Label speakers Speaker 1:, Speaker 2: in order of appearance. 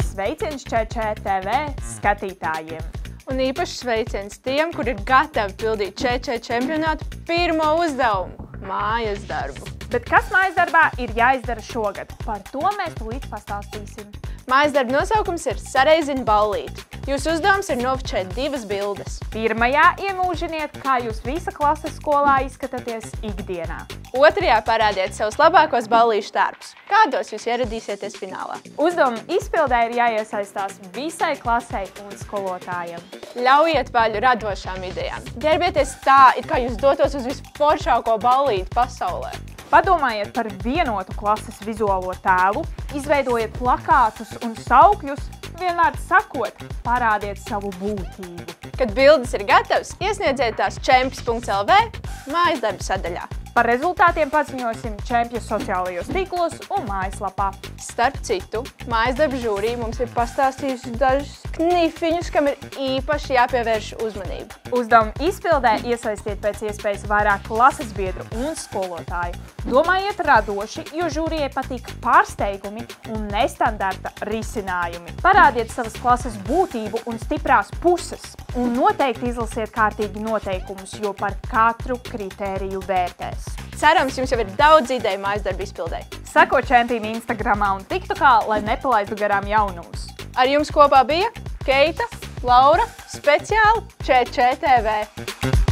Speaker 1: Sveiciens ČČTV skatītājiem!
Speaker 2: Un īpaši sveiciens tiem, kuri ir gatavi pildīt ČČ čempionātu pirmo uzdevumu – mājas darbu.
Speaker 1: Bet kas mājas darbā ir jāizdara šogad? Par to mēs tūlīt pastāstīsim.
Speaker 2: Mājas darba nosaukums ir Sareizini ballīti. Jūsu uzdevums ir nofočēt 2 bildes.
Speaker 1: Pirmajā iemūžiniet, kā jūs visa klases skolā izskatāties ikdienā.
Speaker 2: Otrajā parādiet savus labākos ballīšu tērpus. Kādos jūs ieradīsieties finālā?
Speaker 1: Uzdevumu izpildē ir jāiesaistās visai klasei un skolotājiem.
Speaker 2: Ļaujiet vaļu radošām idejām. Ģērbieties tā, it kā jūs dotos uz visforšāko ballīti pasaulē.
Speaker 1: Padomājiet par vienotu klases vizuālo tēlu, izveidojiet plakātus un saukļus, vienmēr sakot, parādiet savu būtību.
Speaker 2: Kad bildes ir gatavas, iesniedziet tās čempis.lv mājas darba sadaļā.
Speaker 1: Par rezultātiem paziņosim Čempju sociālajos tīklos un mājaslapā.
Speaker 2: Starp citu, mājas darba žūrija mums ir pastāstījusi dažus knifiņus, kam ir īpaši jāpievērš uzmanību.
Speaker 1: Uzdevumu izpildē iesaistiet pēc iespējas vairāk klases biedru un skolotāju. Domājiet radoši, jo žūrijai patīk pārsteigumi un nestandarta risinājumi. Parādiet savas klases būtību un stiprās puses. Un noteikti izlasiet kārtīgi noteikumus, jo par katru kritēriju vērtēs.
Speaker 2: Cerams, jums jau ir daudz ideju mājas darba izpildē.
Speaker 1: Seko Čempīm Instagramā un TikTokā, lai nepalaistu garām jaunumus.
Speaker 2: Ar jums kopā bija Keita, Laura, speciāli ČČTV.